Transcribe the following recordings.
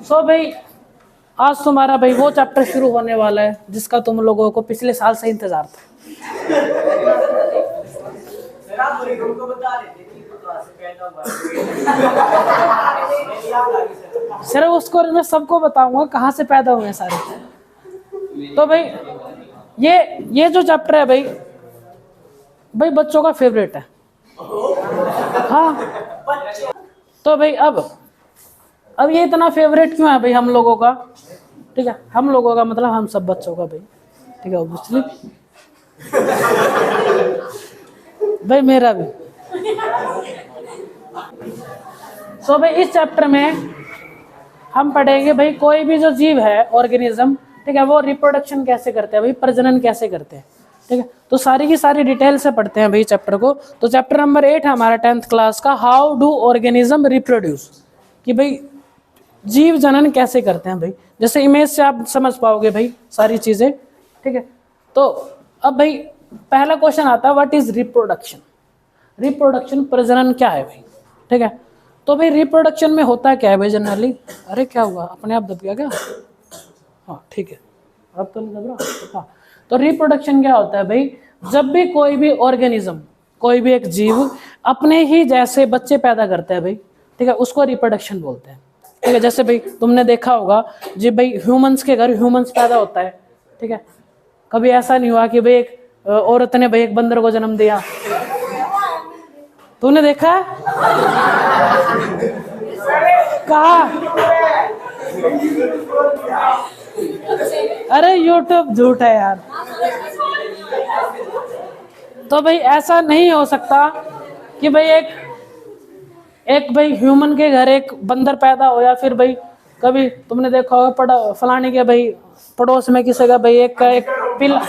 सो भाई आज तुम्हारा भाई वो चैप्टर शुरू होने वाला है जिसका तुम लोगों को पिछले साल से इंतजार था। सिर्फ उसको मैं सबको बताऊंगा कहाँ से पैदा हुए सारे। तो भाई ये जो चैप्टर है भाई बच्चों का फेवरेट है। हाँ तो भाई अब ये इतना फेवरेट क्यों है भाई हम लोगों का? ठीक है, हम लोगों का मतलब हम सब बच्चों का भाई, ठीक है ऑब्वियसली भाई मेरा भी। सो भाई इस चैप्टर में हम पढ़ेंगे भाई कोई भी जो जीव है ऑर्गेनिज्म, ठीक है, वो रिप्रोडक्शन कैसे करते हैं भाई, प्रजनन कैसे करते हैं। ठीक है, तो सारी की सारी डिटेल से पढ़ते हैं भाई चैप्टर को। तो चैप्टर नंबर 8 है हमारा 10th क्लास का, हाउ डू ऑर्गेनिज्म रिप्रोड्यूस, कि भाई जीव जनन कैसे करते हैं भाई। जैसे इमेज से आप समझ पाओगे भाई सारी चीजें। ठीक है, तो अब भाई पहला क्वेश्चन आता है व्हाट इज रिप्रोडक्शन। रिप्रोडक्शन प्रजनन क्या है भाई। ठीक है, तो भाई रिप्रोडक्शन में होता क्या है भाई जनरली। अरे क्या हुआ, अपने आप दब गया क्या? हाँ ठीक है, अब तो नहीं दब रहा। हाँ, तो रिप्रोडक्शन क्या होता है भाई, जब भी कोई भी ऑर्गेनिज्म, कोई भी एक जीव अपने ही जैसे बच्चे पैदा करता है भाई, ठीक है, उसको रिप्रोडक्शन बोलते हैं। ठीक है, जैसे भाई तुमने देखा होगा जी भाई ह्यूमंस के घर ह्यूमंस पैदा होता है। ठीक है, कभी ऐसा नहीं हुआ कि भाई एक औरत ने भाई एक बंदर को जन्म दिया, तूने देखा है? कहा? अरे यूट्यूब झूठ है यार। तो भाई ऐसा नहीं हो सकता कि भाई एक भाई ह्यूमन के घर एक बंदर पैदा हो, या फिर भाई कभी तुमने देखा होगा फलाने के भाई पड़ोस में किसी का भाई एक पिल्ला,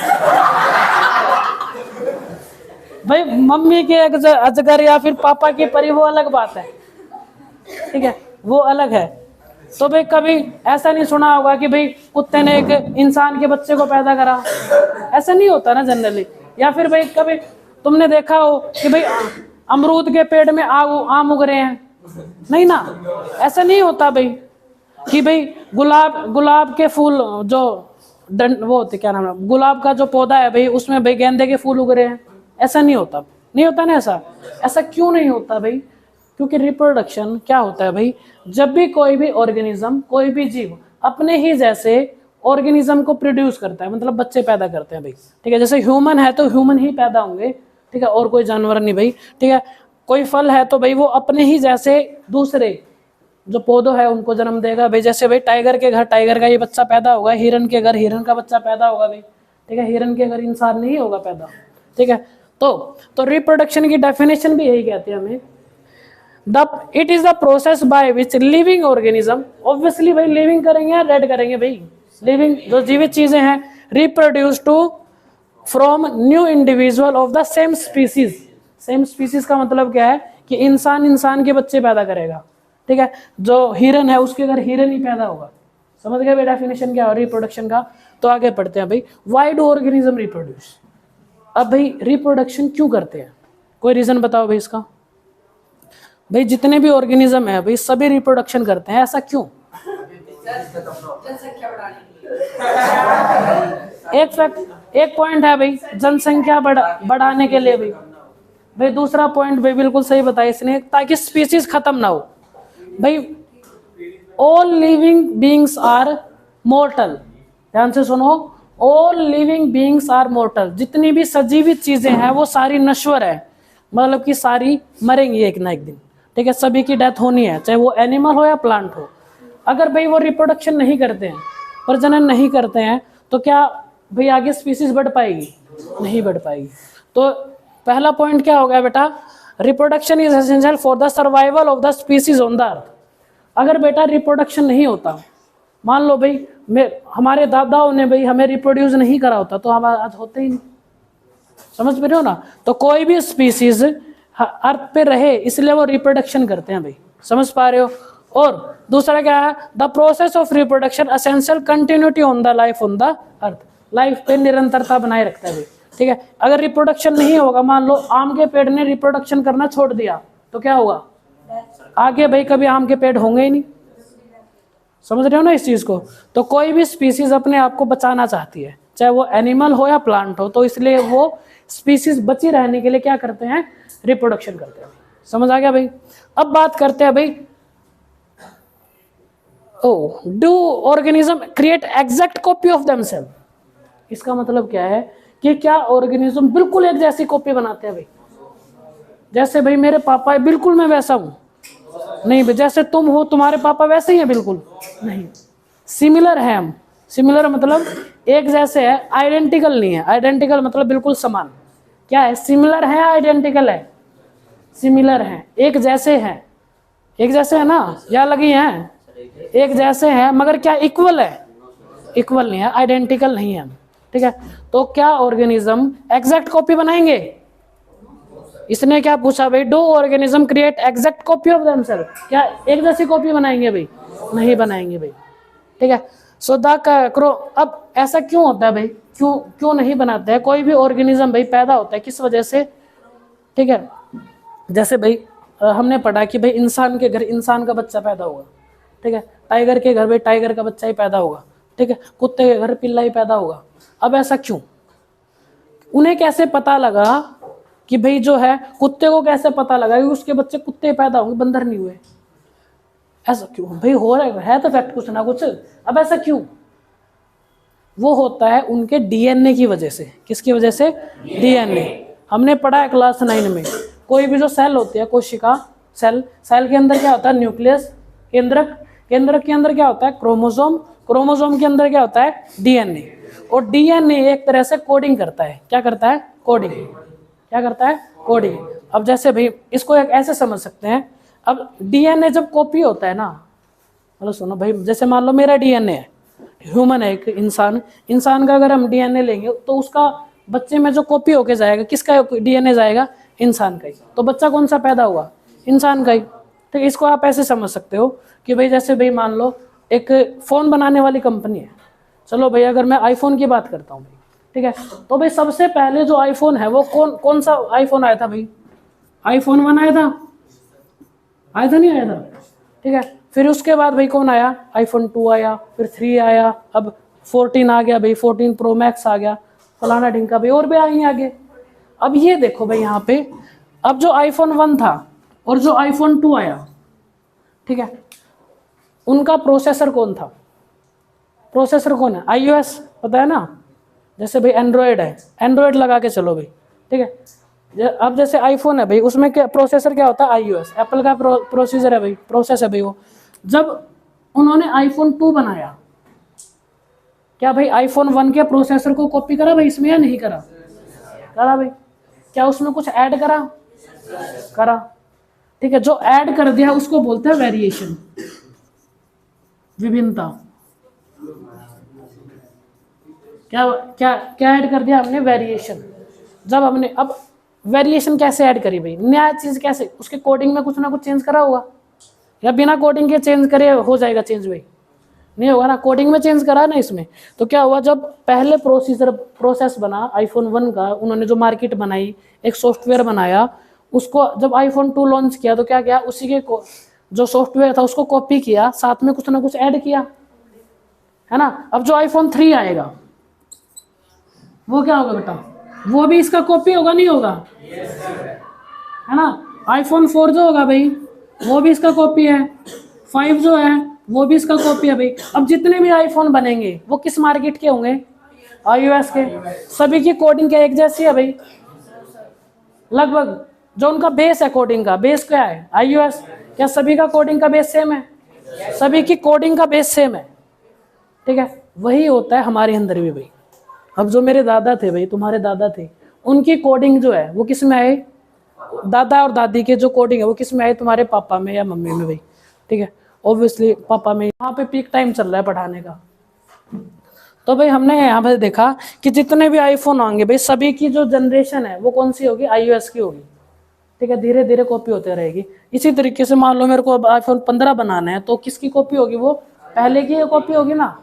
भाई मम्मी के अजगर या फिर पापा की परी, वो अलग बात है। ठीक है, वो अलग है। तो भाई कभी ऐसा नहीं सुना होगा कि भाई कुत्ते ने एक इंसान के बच्चे को पैदा करा, ऐसा नहीं होता ना जनरली। या फिर भाई कभी तुमने देखा हो कि भाई अमरूद के पेड़ में आम उग रहे हैं, नहीं ना, ऐसा नहीं होता भाई। कि भाई गुलाब के फूल जो वो होते क्या नाम है, गुलाब का जो पौधा है भाई उसमें भाई गेंदे के फूल उग रहे हैं, ऐसा नहीं होता। नहीं होता ना ऐसा क्यों नहीं होता भाई? क्योंकि रिप्रोडक्शन क्या होता है भाई, जब भी कोई भी ऑर्गेनिज्म, कोई भी जीव अपने ही जैसे ऑर्गेनिज्म को प्रोड्यूस करता है, मतलब बच्चे पैदा करते हैं भाई। ठीक है, जैसे ह्यूमन है तो ह्यूमन ही पैदा होंगे, ठीक है, और कोई जानवर नहीं भाई। ठीक है, कोई फल है तो भाई वो अपने ही जैसे दूसरे जो पौधों है उनको जन्म देगा भाई। जैसे भाई टाइगर के घर टाइगर का ये बच्चा पैदा होगा, हिरन के घर हिरन का बच्चा पैदा होगा भाई। ठीक है, हिरन के घर इंसान नहीं होगा पैदा। ठीक है, तो रिप्रोडक्शन की डेफिनेशन भी यही कहते हैं हमें, it is the process by which living organism, obviously भाई लिविंग करेंगे या डेड करेंगे भाई, लिविंग जो जीवित चीजें हैं, reproduce to from new individual of the same species. Same species का मतलब क्या है कि इंसान के बच्चे पैदा करेगा। ठीक है, जो हिरन है उसके घर हिरन ही पैदा होगा। समझ गए भाई डेफिनेशन क्या है रिप्रोडक्शन का? तो आगे पढ़ते हैं भाई, व्हाई डू ऑर्गेनिज्म रिप्रोड्यूस। अब भाई रिप्रोडक्शन क्यों करते हैं, कोई रीजन बताओ भाई इसका। भाई जितने भी ऑर्गेनिज्म है भाई सभी रिप्रोडक्शन करते हैं, ऐसा क्यों? एक पॉइंट है भाई जनसंख्या बढ़ाने के लिए भाई दूसरा पॉइंट भाई बिल्कुल सही बताया इसने, ताकि स्पीसीज खत्म ना हो भाई। All living beings are mortal, ध्यान से सुनो, all living beings are mortal. जितनी भी सजीवित चीजें हैं वो सारी नश्वर है, मतलब कि सारी मरेंगी एक ना एक दिन। ठीक है, सभी की डेथ होनी है, चाहे वो एनिमल हो या प्लांट हो। अगर भाई वो रिप्रोडक्शन नहीं करते हैं, प्रजनन नहीं करते हैं, तो क्या भाई आगे स्पीसीज बढ़ पाएगी? नहीं बढ़ पाएगी। तो पहला पॉइंट क्या हो गया बेटा, reproduction is essential for the survival of the species on the earth. अगर बेटा रिप्रोडक्शन नहीं होता, मान लो भाई हमारे दादाओं ने भाई हमें रिप्रोड्यूस नहीं करा होता तो हम आज होते ही नहीं। समझ पा रहे हो ना? तो कोई भी स्पीसीज अर्थ पे रहे इसलिए वो रिप्रोडक्शन करते हैं भाई, समझ पा रहे हो? और दूसरा क्या है, the process of reproduction essential continuity on the life on the earth. Life पे निरंतरता बनाए रखता है भाई। ठीक है, अगर रिप्रोडक्शन नहीं होगा, मान लो आम के पेड़ ने रिप्रोडक्शन करना छोड़ दिया तो क्या होगा? आगे भाई कभी आम के पेड़ होंगे ही नहीं। समझ रहे हो ना इस चीज को। तो कोई भी स्पीसीज अपने आप को बचाना चाहती है, चाहे वो एनिमल हो या प्लांट हो, तो इसलिए वो स्पीसीज बची रहने के लिए क्या करते हैं, रिप्रोडक्शन करते हैं। समझ आ गया भाई। अब बात करते हैं भाई, do organism create exact copy of themselves. इसका मतलब क्या है कि क्या ऑर्गेनिज्म बिल्कुल एक जैसी कॉपी बनाते हैं भाई। जैसे भाई मेरे पापा है, बिल्कुल मैं वैसा हूं, नहीं भाई। जैसे तुम हो, तुम्हारे पापा वैसे ही है, बिल्कुल नहीं। सिमिलर है हम। सिमिलर मतलब एक जैसे है, आइडेंटिकल नहीं है। आइडेंटिकल मतलब बिल्कुल समान। क्या है, सिमिलर है, आइडेंटिकल है। सिमिलर है, एक जैसे हैं। एक जैसे है ना, या लगी हैं, एक जैसे हैं, मगर क्या इक्वल है, इक्वल नहीं है, आइडेंटिकल नहीं है। ठीक है, तो क्या ऑर्गेनिज्म एग्जैक्ट कॉपी बनाएंगे। इसने क्या पूछा भाई, do organism create exact copy of themselves. क्या एक जैसी कॉपी बनाएंगे भाई, नहीं बनाएंगे भाई। ठीक है, सो द क्रो। अब ऐसा क्यों होता है भाई, क्यों क्यों नहीं बनाते हैं। कोई भी ऑर्गेनिज्म भाई पैदा होता है किस वजह से। ठीक है, जैसे भाई हमने पढ़ा कि भाई इंसान के घर इंसान का बच्चा पैदा होगा। ठीक है, टाइगर के घर भाई टाइगर का बच्चा ही पैदा होगा। ठीक है, कुत्ते के घर पिल्ला ही पैदा होगा। अब ऐसा क्यों, उन्हें कैसे पता लगा कि भाई जो है, कुत्ते को कैसे पता लगा कि उसके बच्चे कुत्ते पैदा होंगे, बंदर नहीं हुए। ऐसा क्यों भाई, हो रहा है तो फैक्ट कुछ ना कुछ। अब ऐसा क्यों, वो होता है उनके डीएनए की वजह से। किसकी वजह से, डीएनए। हमने पढ़ा है क्लास 9 में, कोई भी जो सेल होती है, कोशिका सेल, सेल के अंदर क्या होता है, न्यूक्लियस, केंद्रक, केंद्रक के अंदर क्या होता है, क्रोमोसोम, क्रोमोसोम के अंदर क्या होता है, डीएनए। और डीएनए एक तरह से कोडिंग करता है। क्या करता है, कोडिंग। क्या करता है, कोडिंग। अब जैसे भाई इसको एक ऐसे समझ सकते हैं, अब डीएनए जब कॉपी होता है ना, मतलब सुनो भाई, जैसे मान लो मेरा डीएनए है, ह्यूमन है एक इंसान, इंसान का अगर हम डीएनए लेंगे तो उसका बच्चे में जो कॉपी होके जाएगा, किसका डीएनए जाएगा, इंसान का ही। तो बच्चा कौन सा पैदा हुआ, इंसान का ही। ठीक, इसको आप ऐसे समझ सकते हो कि भाई जैसे भाई मान लो एक फ़ोन बनाने वाली कंपनी है। चलो भाई अगर मैं आईफोन की बात करता हूँ भाई, ठीक है, तो भाई सबसे पहले जो आईफोन है वो कौन सा आईफोन आया था भाई, आईफोन 1 आया था, आया था नहीं आया था। ठीक है, फिर उसके बाद भाई कौन आया, आईफोन 2 आया, फिर 3 आया, अब 14 आ गया भाई, 14 प्रो मैक्स आ गया, फलाना ढिंका भाई, और भी आएंगे आगे। अब ये देखो भाई यहाँ पे, अब जो आईफोन 1 था और जो आईफोन 2 आया, ठीक है, उनका प्रोसेसर कौन था, प्रोसेसर कौन है, iOS, पता है ना। जैसे भाई एंड्रॉयड है, एंड्रॉयड लगा के चलो भाई। ठीक है, अब जैसे आईफोन है भाई, उसमें क्या प्रोसेसर क्या होता है, iOS, एप्पल का प्रोसीजर है भाई, प्रोसेस है भाई वो। जब उन्होंने आईफोन 2 बनाया, क्या भाई आईफोन 1 के प्रोसेसर को कॉपी करा भाई इसमें या नहीं करा, करा भाई। क्या उसमें कुछ ऐड करा, करा। ठीक है, जो ऐड कर दिया उसको बोलते हैं वेरिएशन, विभिन्नता। क्या क्या क्या ऐड कर दिया हमने, वेरिएशन। जब हमने अब वेरिएशन कैसे ऐड करी भाई, नया चीज कैसे, उसके कोडिंग में कुछ ना कुछ चेंज करा होगा, या बिना कोडिंग के चेंज करे हो जाएगा चेंज भाई, नहीं होगा ना, कोडिंग में चेंज करा ना इसमें। तो क्या हुआ, जब पहले प्रोसेस बना आईफोन 1 का, उन्होंने जो मार्केट बनाई, एक सॉफ्टवेयर बनाया, उसको जब आईफोन 2 लॉन्च किया तो क्या किया, उसी के जो सॉफ्टवेयर था उसको कॉपी किया, साथ में कुछ ना कुछ ऐड किया, है ना। अब जो आईफोन 3 आएगा वो क्या होगा बेटा, वो भी इसका कॉपी होगा, नहीं होगा, है ना। आईफोन 4 जो होगा भाई वो भी इसका कॉपी है, 5 जो है वो भी इसका कॉपी है भाई। अब जितने भी आईफोन बनेंगे वो किस मार्केट के होंगे, iOS के। सभी की कोडिंग क्या एक जैसी है भाई, लगभग। जो उनका बेस है कोडिंग का, बेस क्या है, iOS। क्या सभी का कोडिंग का बेस सेम है, सभी की कोडिंग का बेस सेम है। ठीक है, वही होता है हमारे अंदर भी भाई। अब जो मेरे दादा थे भाई, तुम्हारे दादा थे, उनकी कोडिंग जो है वो किस में आए, दादा और दादी के जो कोडिंग है वो किस में आए, तुम्हारे पापा में या मम्मी में भाई। ठीक है, ऑब्वियसली पापा में। यहाँ पे पीक टाइम चल रहा है पढ़ाने का। तो भाई हमने यहाँ पे देखा कि जितने भी आईफोन होंगे भाई, सभी की जो जनरेशन है वो कौन सी होगी, iOS की होगी। ठीक है, धीरे धीरे कॉपी होते रहेगी। इसी तरीके से मान लो मेरे को अब आईफोन 15 बनाना है, तो किसकी कॉपी होगी, वो पहले की कॉपी होगी ना,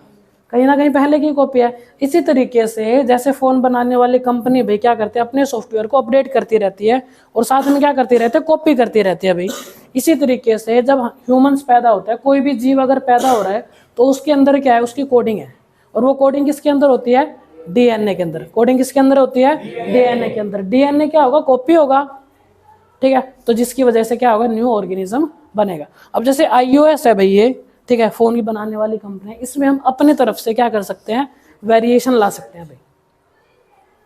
कहीं ना कहीं पहले की कॉपी है। इसी तरीके से जैसे फ़ोन बनाने वाली कंपनी भाई क्या करते हैं, अपने सॉफ्टवेयर को अपडेट करती रहती है और साथ में क्या करती रहती है, कॉपी करती रहती है भाई। इसी तरीके से जब ह्यूमंस पैदा होता है, कोई भी जीव अगर पैदा हो रहा है तो उसके अंदर क्या है, उसकी कोडिंग है। और वो कोडिंग किसके अंदर होती है, डीएनए के अंदर। कोडिंग किसके अंदर होती है, डीएनए के अंदर। डीएनए क्या होगा, कॉपी होगा, ठीक है। तो जिसकी वजह से क्या होगा, न्यू ऑर्गेनिज्म बनेगा। अब जैसे iOS है भाई ये, ठीक है, फोन की बनाने वाली कंपनी है, इसमें हम अपने तरफ से क्या कर सकते हैं, वेरिएशन ला सकते हैं भाई।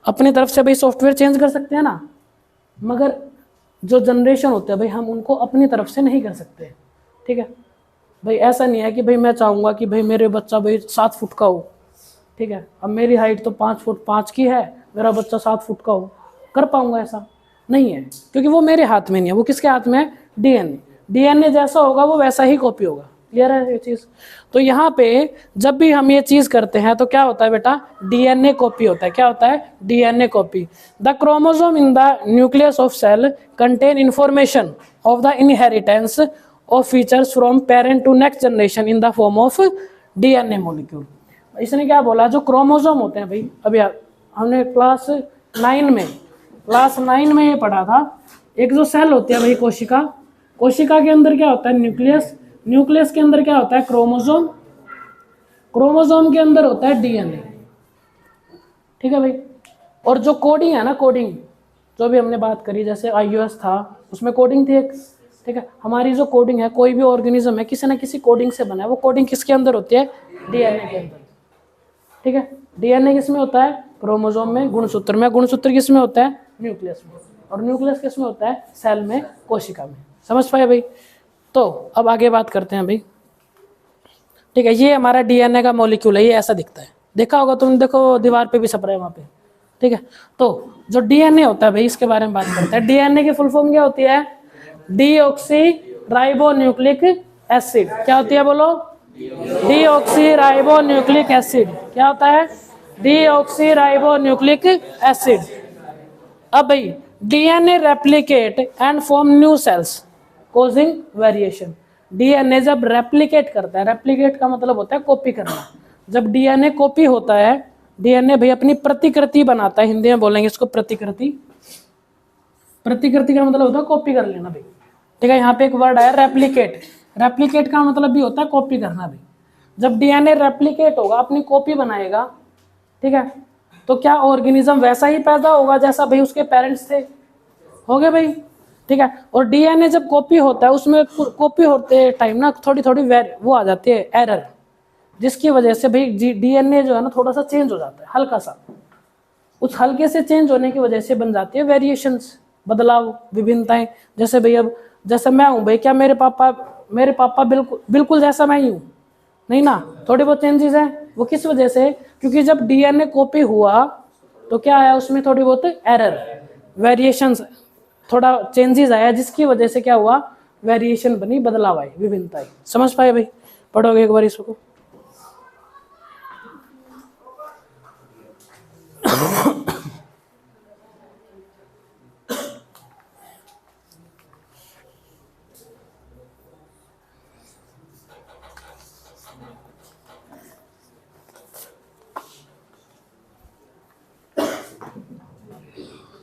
अपनी तरफ से भाई सॉफ्टवेयर चेंज कर सकते हैं ना, मगर जो जनरेशन होते हैं भाई हम उनको अपनी तरफ से नहीं कर सकते, ठीक है भाई। ऐसा नहीं है कि भाई मैं चाहूँगा कि भाई मेरे बच्चा भाई 7 फुट का हो, ठीक है। अब मेरी हाइट तो 5 फुट 5 की है, मेरा बच्चा 7 फुट का हो, कर पाऊंगा? ऐसा नहीं है, क्योंकि वो मेरे हाथ में नहीं है, वो किसके हाथ में है, डीएनए। डीएनए जैसा होगा वो वैसा ही कॉपी होगा। क्लियर है ये चीज़? तो यहाँ पे जब भी हम ये चीज़ करते हैं तो क्या होता है बेटा, डीएनए कॉपी होता है। क्या होता है, DNA copy. The chromosome in the nucleus of cell contain information of the inheritance of features from parent to next generation in the form of DNA molecule. इसने क्या बोला, जो क्रोमोसोम होते हैं भाई, अभी हमने क्लास 9 में ये पढ़ा था, एक जो सेल होती है भाई कोशिका, कोशिका के अंदर क्या होता है, न्यूक्लियस, न्यूक्लियस के अंदर क्या होता है, क्रोमोसोम, क्रोमोसोम के अंदर होता है डीएनए, ठीक है भाई। और जो कोडिंग है ना, कोडिंग जो भी हमने बात करी, जैसे iOS था उसमें कोडिंग थी एक, ठीक है। हमारी जो कोडिंग है, कोई भी ऑर्गेनिज्म है किसी ना किसी कोडिंग से बना है, वो कोडिंग किसके अंदर होती है, डीएनए के अंदर, ठीक है। डीएनए किस में होता है, क्रोमोसोम में, गुणसूत्र में। गुणसूत्र किस में होता है, न्यूक्लियस में। और न्यूक्लियस किस में होता है, सेल में, कोशिका में। समझ पाए भाई? तो अब आगे बात करते हैं भाई, ठीक है। ये हमारा डीएनए का मॉलिक्यूल है, ये ऐसा दिखता है, देखा होगा तुम, देखो दीवार पे भी छप रहा है वहाँ पे, ठीक है। तो जो डीएनए होता है भाई, इसके बारे में बात करते हैं। डीएनए की फुल फॉर्म क्या होती है, डीऑक्सी राइबोन्यूक्लिक एसिड। क्या होती है बोलो, डीऑक्सी राइबोन्यूक्लिक एसिड। क्या होता है, डीऑक्सी राइबोन्यूक्लिक एसिड। अब भाई DNA replicate and form new sales causing variation. DNA जब रेप्लिकेट करता है, रेप्लिकेट का मतलब होता है कॉपी करना। जब डीएनए कॉपी होता है, डीएनए भाई अपनी प्रतिकृति बनाता है, हिंदी में बोलेंगे इसको प्रतिकृति। प्रतिकृति का मतलब होता है कॉपी कर लेना भाई, ठीक है। यहाँ पे एक वर्ड है रेप्लिकेट, रेप्लिकेट का मतलब भी होता है कॉपी करना भाई। जब डीएनए रेप्लिकेट होगा, अपनी कॉपी बनाएगा, ठीक है, तो क्या ऑर्गेनिज्म वैसा ही पैदा होगा जैसा भाई उसके पेरेंट्स थे, हो गए भाई, ठीक है। और डीएनए जब कॉपी होता है, उसमें कॉपी होते टाइम ना थोड़ी थोड़ी वो आ जाती है एरर, जिसकी वजह से भाई डीएनए जो है ना थोड़ा सा चेंज हो जाता है, हल्का सा। उस हल्के से चेंज होने की वजह से बन जाती है वेरिएशंस, बदलाव, विभिन्नताएं। जैसे भाई अब जैसे मैं हूँ भाई, क्या मेरे पापा बिल्कुल जैसा मैं ही हूँ, नहीं ना, थोड़ी बहुत चेंजेस हैं। वो किस वजह से, क्योंकि जब डीएनए कॉपी हुआ तो क्या आया उसमें, थोड़ी बहुत एरर, वेरिएशंस, थोड़ा चेंजेस आया, जिसकी वजह से क्या हुआ, वेरिएशन बनी, बदलाव आए, विभिन्नताएं। समझ पाए भाई? पढ़ोगे एक बार इसको।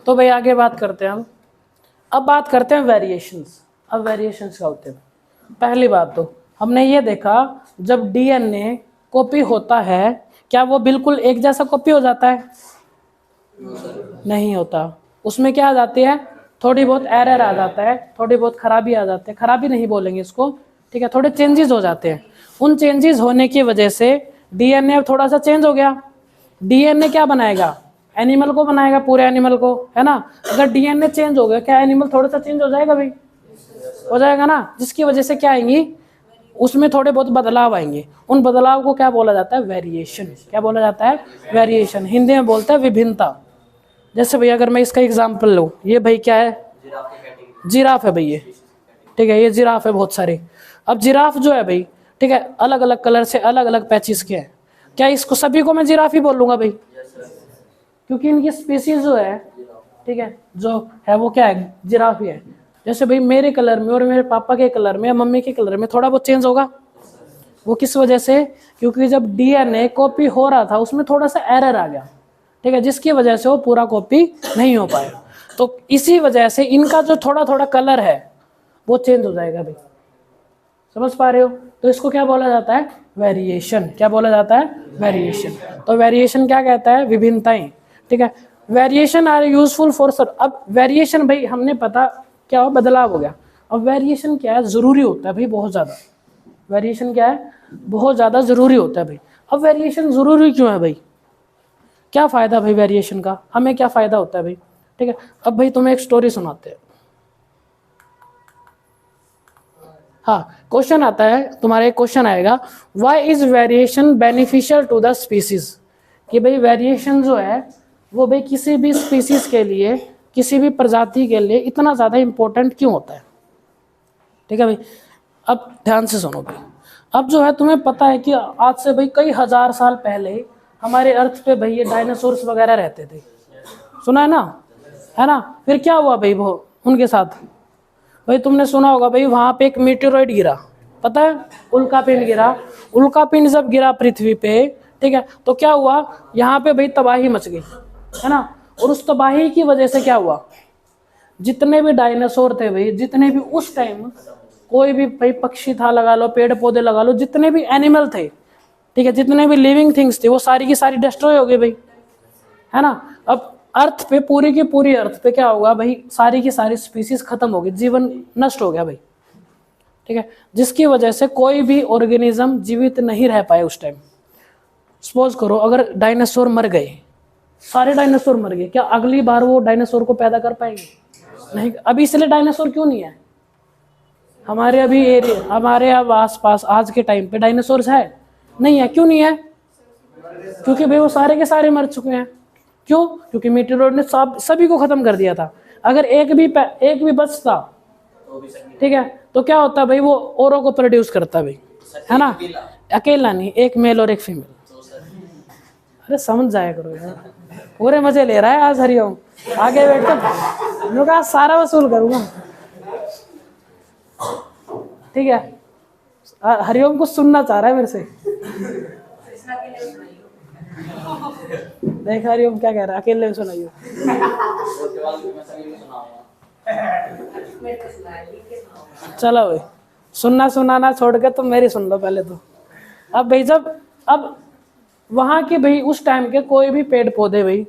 तो भाई आगे बात करते हैं हम। अब बात करते हैं वेरिएशंस। अब वेरिएशंस क्या होते हैं? पहली बात तो हमने ये देखा, जब डीएनए कॉपी होता है, क्या वो बिल्कुल एक जैसा कॉपी हो जाता है? नहीं होता। उसमें क्या आ जाती है, थोड़ी बहुत एरर आ जाता है, थोड़ी बहुत खराबी आ जाती है, खराबी नहीं बोलेंगे इसको, ठीक है, थोड़े चेंजेस हो जाते हैं। उन चेंजेस होने की वजह से डीएनए थोड़ा सा चेंज हो गया। डीएनए क्या बनाएगा, एनिमल को बनाएगा, पूरे एनिमल को, है ना। अगर डीएनए चेंज हो गया, क्या एनिमल थोड़ा सा चेंज हो जाएगा भाई? हो जाएगा ना। जिसकी वजह से क्या आएंगी, उसमें थोड़े बहुत बदलाव आएंगे। उन बदलाव को क्या बोला जाता है, वेरिएशन। क्या बोला जाता है, वेरिएशन। हिंदी में बोलते हैं विभिन्नता। जैसे भैया अगर मैं इसका एग्जाम्पल लूँ, ये भाई क्या है, जिराफ है भाई ये, ठीक है, ये जिराफ है बहुत सारे। अब जिराफ जो है भाई, ठीक है, अलग अलग कलर से अलग अलग पैचेस के हैं। क्या इसको सभी को मैं जिराफ ही बोलूँगा भाई? क्योंकि इनकी स्पीसीज जो है, ठीक है, जो है वो क्या है, जिराफ ही है। जैसे भाई मेरे कलर में और मेरे पापा के कलर में, मम्मी के कलर में थोड़ा बहुत चेंज होगा, वो किस वजह से, क्योंकि जब डीएनए कॉपी हो रहा था उसमें थोड़ा सा एरर आ गया, ठीक है, जिसकी वजह से वो पूरा कॉपी नहीं हो पाया। तो इसी वजह से इनका जो थोड़ा थोड़ा कलर है वो चेंज हो जाएगा भाई, समझ पा रहे हो। तो इसको क्या बोला जाता है, वेरिएशन। क्या बोला जाता है, वेरिएशन। तो वेरिएशन क्या कहता है, विभिन्नताएं, ठीक है। Variation are useful for sir. अब वेरिएशन भाई हमने पता क्या हो, बदलाव हो गया। अब वेरिएशन क्या है, जरूरी होता है भाई बहुत ज्यादा। वेरिएशन क्या है, बहुत ज्यादा जरूरी होता है भाई। अब वेरिएशन जरूरी क्यों है भाई, क्या फायदा भाई वेरिएशन का, हमें क्या फायदा होता है भाई, ठीक है। अब भाई तुम्हें एक स्टोरी सुनाते हैं। हाँ, क्वेश्चन आता है तुम्हारा, एक क्वेश्चन आएगा, why is variation beneficial to the species, कि भाई वेरिएशन जो है वो भाई किसी भी स्पीसीज के लिए, किसी भी प्रजाति के लिए इतना ज़्यादा इंपॉर्टेंट क्यों होता है, ठीक है भाई। अब ध्यान से सुनो भाई। अब जो है तुम्हें पता है कि आज से भाई कई हजार साल पहले हमारे अर्थ पे भाई ये डायनासोर्स वगैरह रहते थे, सुना है ना। फिर क्या हुआ भाई वो उनके साथ, भाई तुमने सुना होगा भाई वहां पे एक मीटेरोइड गिरा, पता है, उल्कापिंड गिरा। उल्कापिंड जब गिरा पृथ्वी पे, ठीक है, तो क्या हुआ, यहाँ पे भाई तबाही मच गई, है ना। और उस तबाही की वजह से क्या हुआ, जितने भी डायनासोर थे भाई, जितने भी उस टाइम कोई भी भाई पक्षी था लगा लो, पेड़ पौधे लगा लो, जितने भी एनिमल थे, ठीक है, जितने भी लिविंग थिंग्स थे, वो सारी की सारी डिस्ट्रॉय हो गई भाई, है ना। अब अर्थ पे, पूरी की पूरी अर्थ पे क्या होगा भाई, सारी की सारी स्पीसीज खत्म हो गई, जीवन नष्ट हो गया भाई, ठीक है, जिसकी वजह से कोई भी ऑर्गेनिज्म जीवित नहीं रह पाए उस टाइम। सपोज करो अगर डायनासोर मर गए, सारे डायनासोर मर गए, क्या अगली बार वो डायनासोर को पैदा कर पाएंगे, नहीं। अभी इसलिए डायनासोर क्यों नहीं है हमारे अभी एरिया, हमारे अब आसपास आज के टाइम पे डायनासोर्स है नहीं है, क्यों नहीं है, क्योंकि भाई वो सारे के सारे मर चुके हैं। क्यों, क्योंकि मीटेरोइड ने सभी को खत्म कर दिया था। अगर एक भी बचता, ठीक है, तो क्या होता भाई, वो औरों को प्रोड्यूस करता भाई, है ना, अकेला नहीं, एक मेल और एक फीमेल। अरे समझ जाया करो यार, पूरे मजे ले रहा है आज हरिओम, आगे बैठ कर लोग सारा वसूल करूंगा, ठीक है। हरिओम कुछ सुनना चाह रहा है मेरे से, देख हरिओम क्या कह रहा है, अकेले सुनाइयो। चलो भाई, सुनाना छोड़ के तुम मेरी सुन लो पहले तो। अब भाई अब वहां के भाई उस टाइम के कोई भी पेड़ पौधे भाई,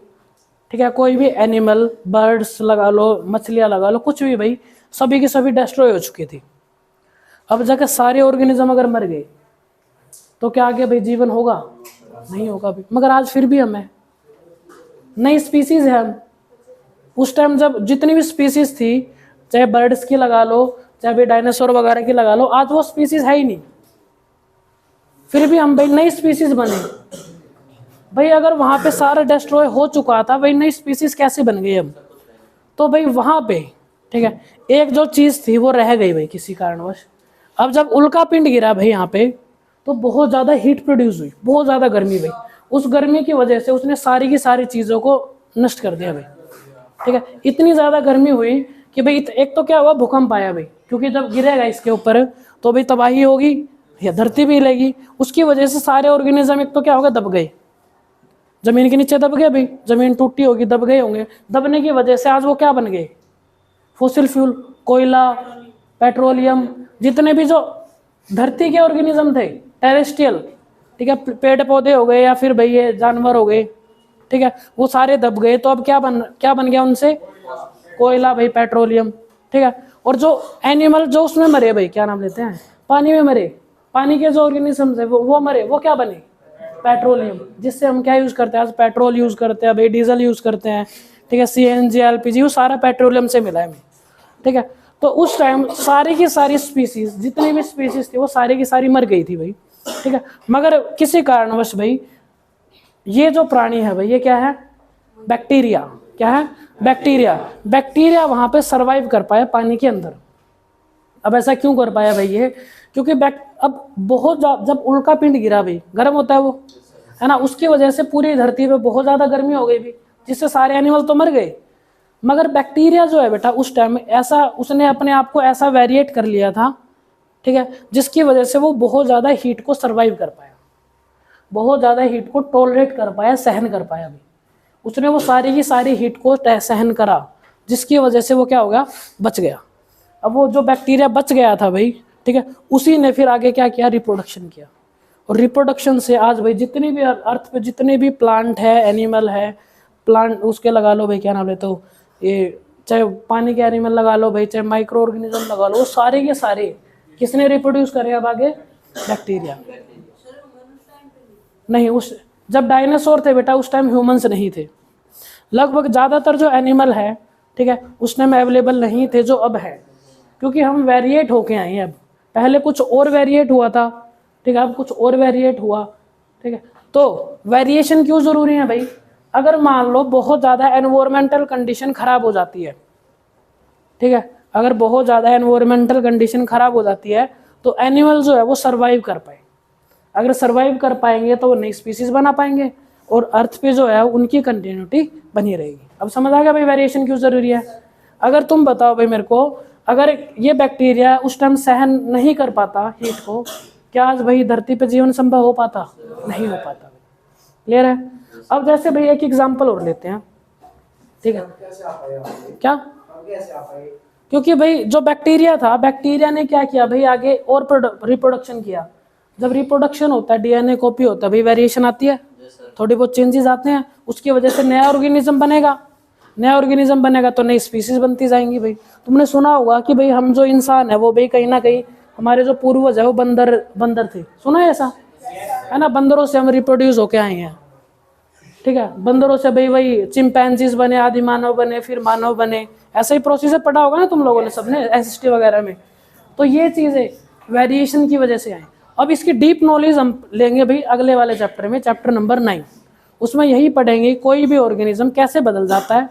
ठीक है, कोई भी एनिमल, बर्ड्स लगा लो, मछलियां लगा लो, कुछ भी भाई, सभी की सभी डिस्ट्रॉय हो चुकी थी। अब जाकर सारे ऑर्गेनिज्म अगर मर गए तो क्या आगे भाई जीवन होगा, नहीं होगा भाई। मगर आज फिर भी हम है, नई स्पीसीज है हम। उस टाइम जब जितनी भी स्पीसीज थी, चाहे बर्ड्स की लगा लो, चाहे भी डायनासोर वगैरह की लगा लो, आज वो स्पीसीज है ही नहीं, फिर भी हम भाई नई स्पीसीज बने भाई। अगर वहां पे सारा डिस्ट्रॉय हो चुका था भाई, नई स्पीसीज कैसे बन गई हम, तो भाई वहां पे, ठीक है, एक जो चीज थी वो रह गई भाई किसी कारणवश। अब जब उल्का पिंड गिरा भाई यहाँ पे, तो बहुत ज्यादा हीट प्रोड्यूस हुई, बहुत ज्यादा गर्मी भाई। उस गर्मी की वजह से उसने सारी की सारी चीजों को नष्ट कर दिया भाई, ठीक है। इतनी ज्यादा गर्मी हुई कि भाई एक तो क्या हुआ, भूकंप आया भाई, क्योंकि जब गिरेगा इसके ऊपर तो भाई तबाही होगी, या धरती भी हिलेगी। उसकी वजह से सारे ऑर्गेनिज्म एक तो क्या होगा, दब गए, जमीन के नीचे दब गए भाई, जमीन टूटी होगी, दब गए होंगे। दबने की वजह से आज वो क्या बन गए, फॉसिल फ्यूल, कोयला, पेट्रोलियम, जितने भी जो धरती के ऑर्गेनिज्म थे टेरेस्ट्रियल, ठीक है, पेड़ पौधे हो गए या फिर भाई ये जानवर हो गए, ठीक है, वो सारे दब गए। तो अब क्या बन गया उनसे, कोयला भाई, पेट्रोलियम, ठीक है। और जो एनिमल जो उसमें मरे भाई, क्या नाम लेते हैं, पानी में मरे, पानी के जो ऑर्गेनिज्म थे वो मरे, वो क्या बने, पेट्रोलियम, जिससे हम क्या यूज करते हैं, आज पेट्रोल यूज करते हैं भाई, डीजल यूज करते हैं, ठीक है, CNG LPG, वो सारा पेट्रोलियम से मिला है हमें, ठीक है। तो उस टाइम सारी की सारी स्पीसीज, जितनी भी स्पीसीज थी वो सारी की सारी मर गई थी भाई, ठीक है। मगर किसी कारणवश भाई ये जो प्राणी है भाई, ये क्या है, बैक्टीरिया, क्या है, बैक्टीरिया वहां पे सरवाइव कर पाया पानी के अंदर। अब ऐसा क्यों कर पाया भाई ये, क्योंकि अब बहुत जब उल्का पिंड गिरा भाई, गर्म होता है वो, है ना, उसकी वजह से पूरी धरती पे बहुत ज्यादा गर्मी हो गई भी, जिससे सारे एनिमल तो मर गए। मगर बैक्टीरिया जो है बेटा, उस टाइम ऐसा उसने अपने आप को ऐसा वेरिएट कर लिया था ठीक है, जिसकी वजह से वो बहुत ज़्यादा हीट को सर्वाइव कर पाया, बहुत ज़्यादा हीट को टॉलरेट कर पाया, सहन कर पाया भाई। उसने वो सारी की सारी हीट को सहन करा, जिसकी वजह से वो क्या हो गया, बच गया। अब वो जो बैक्टीरिया बच गया था भाई, ठीक है, उसी ने फिर आगे क्या किया, रिप्रोडक्शन किया। और रिप्रोडक्शन से आज भाई जितनी भी अर्थ पे जितने भी प्लांट है, एनिमल है, प्लांट उसके लगा लो भाई, क्या नाम लेते हो, ये चाहे पानी के एनिमल लगा लो भाई, चाहे माइक्रो ऑर्गेनिज्म लगा लो, वो सारे के सारे किसने रिप्रोड्यूस करे अब आगे, बैक्टीरिया। नहीं, उस जब डायनासोर थे बेटा उस टाइम ह्यूमंस नहीं थे। लगभग ज़्यादातर जो एनिमल है, ठीक है, उस टाइम अवेलेबल नहीं थे जो अब है, क्योंकि हम वेरिएट होके आए हैं। अब पहले कुछ और वेरिएट हुआ था, ठीक है, अब कुछ और वेरिएट हुआ, ठीक है। तो वेरिएशन क्यों ज़रूरी है भाई, अगर मान लो बहुत ज़्यादा एनवायरमेंटल कंडीशन ख़राब हो जाती है, ठीक है, अगर बहुत ज़्यादा एनवायरमेंटल कंडीशन ख़राब हो जाती है तो एनिमल जो है वो सर्वाइव कर पाए। अगर सर्वाइव कर पाएंगे तो वो नई स्पीसीज बना पाएंगे और अर्थ पे जो है उनकी कंटिन्यूटी बनी रहेगी। अब समझ आ गया भाई वेरिएशन क्यों ज़रूरी है। अगर तुम बताओ भाई मेरे को, अगर ये बैक्टीरिया उस टाइम सहन नहीं कर पाता हीट को, क्या आज भाई धरती पे जीवन संभव हो पाता, नहीं हो पाता। क्लियर है। अब जैसे भाई एक एग्जांपल और लेते हैं, ठीक है, क्या, क्योंकि भाई जो बैक्टीरिया था, बैक्टीरिया ने क्या किया भाई, आगे और रिप्रोडक्शन किया। जब रिप्रोडक्शन होता है, डीएनए कॉपी होता है भाई, वेरिएशन आती है, थोड़ी बहुत चेंजेस आते हैं, उसकी वजह से नया ऑर्गेनिज्म बनेगा। नया ऑर्गेनिज्म बनेगा तो नई स्पीसीज बनती जाएंगी भाई। तुमने सुना होगा कि भाई हम जो इंसान है वो भाई कहीं ना कहीं हमारे जो पूर्वज है वो बंदर थे, सुना है ऐसा, है ना, बंदरों से हम रिप्रोड्यूस होके आए हैं, ठीक है, बंदरों से भाई वही चिंपैंजीज बने, आदि मानव बने, फिर मानव बने, ऐसा ही प्रोसीजर पढ़ा होगा ना तुम लोगों ने सबने एसएसटी वगैरह में। तो ये चीज़ें वेरिएशन की वजह से आए। अब इसकी डीप नॉलेज हम लेंगे भाई अगले वाले चैप्टर में, चैप्टर नंबर 9, उसमें यही पढ़ेंगे कोई भी ऑर्गेनिज्म कैसे बदल जाता है,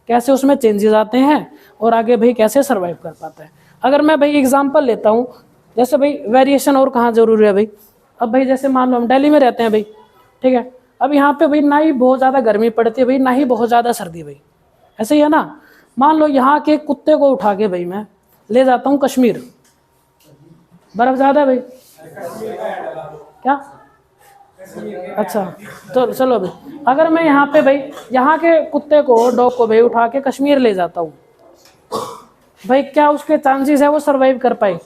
कैसे उसमें चेंजेस आते हैं और आगे भाई कैसे सर्वाइव कर पाता है। अगर मैं भाई एग्जांपल लेता हूँ, जैसे भाई वेरिएशन और कहाँ जरूरी है भाई, अब भाई जैसे मान लो हम दिल्ली में रहते हैं भाई, ठीक है, अब यहाँ पे भाई ना ही बहुत ज़्यादा गर्मी पड़ती है भाई, ना ही बहुत ज़्यादा सर्दी भाई, ऐसे ही है ना। मान लो यहाँ के कुत्ते को उठा के भाई मैं ले जाता हूँ कश्मीर, बर्फ़ ज़्यादा है भाई, क्या, अच्छा, तो चलो भाई, अगर मैं यहाँ पे भाई यहाँ के कुत्ते को, डॉग को भाई उठा के कश्मीर ले जाता हूँ भाई, क्या उसके चांसेस है वो सरवाइव कर पाए,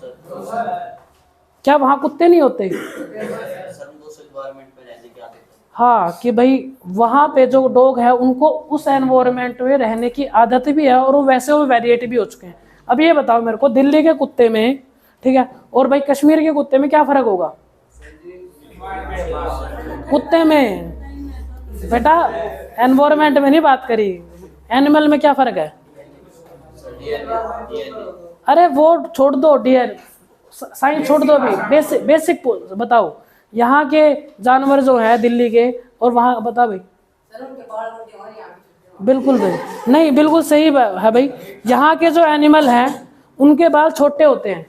क्या वहाँ कुत्ते नहीं होते, हाँ, कि भाई वहाँ पे जो डॉग है उनको उस एनवायरनमेंट में रहने की आदत भी है और वो वैसे वो वेरिएटी भी हो चुके हैं। अब ये बताओ मेरे को, दिल्ली के कुत्ते में, ठीक है, और भाई कश्मीर के कुत्ते में क्या फ़र्क होगा, कुत्ते में बेटा एनवायरनमेंट में नहीं बात करी, एनिमल में क्या फ़र्क है, अरे वो छोड़ दो, डियर साइंस छोड़ दो अभी, बेसिक बताओ, यहाँ के जानवर जो है दिल्ली के और वहाँ बता भाई, बिल्कुल भाई, नहीं बिल्कुल सही है भाई, यहाँ के जो एनिमल हैं उनके बाल छोटे होते हैं,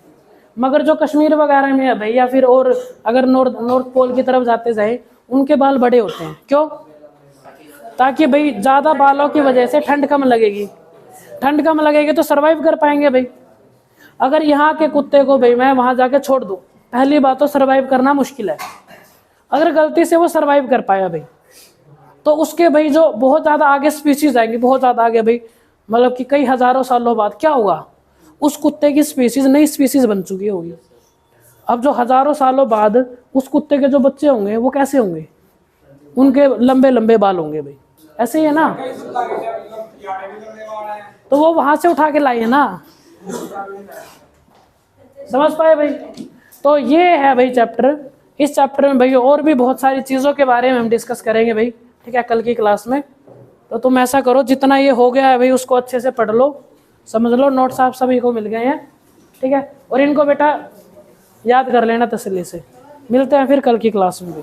मगर जो कश्मीर वगैरह में है भाई, या फिर और अगर नॉर्थ पोल की तरफ जाते जाए उनके बाल बड़े होते हैं। क्यों, ताकि भाई ज़्यादा बालों की वजह से ठंड कम लगेगी, ठंड कम लगेगी तो सर्वाइव कर पाएंगे भाई। अगर यहाँ के कुत्ते को भाई मैं वहाँ जाके छोड़ दूँ, पहली बात तो सर्वाइव करना मुश्किल है। अगर गलती से वो सर्वाइव कर पाया भाई तो उसके भाई जो बहुत ज़्यादा आगे स्पीसीज आएंगी, बहुत ज़्यादा आगे भाई, मतलब कि कई हज़ारों सालों बाद क्या होगा, उस कुत्ते की स्पीसीज नई स्पीसीज बन चुकी होगी। अब जो हज़ारों सालों बाद उस कुत्ते के जो बच्चे होंगे वो कैसे होंगे, उनके लंबे लंबे बाल होंगे भाई, ऐसे ही है ना, तो वो वहाँ से उठा के लाए है ना, समझ पाए भाई। तो ये है भाई चैप्टर, इस चैप्टर में भाई और भी बहुत सारी चीज़ों के बारे में हम डिस्कस करेंगे भाई, ठीक है, कल की क्लास में। तो तुम ऐसा करो, जितना ये हो गया है भाई उसको अच्छे से पढ़ लो, समझ लो, नोट्स आप सभी को मिल गए हैं, ठीक है, और इनको बेटा याद कर लेना तसल्ली से। मिलते हैं फिर कल की क्लास में भी।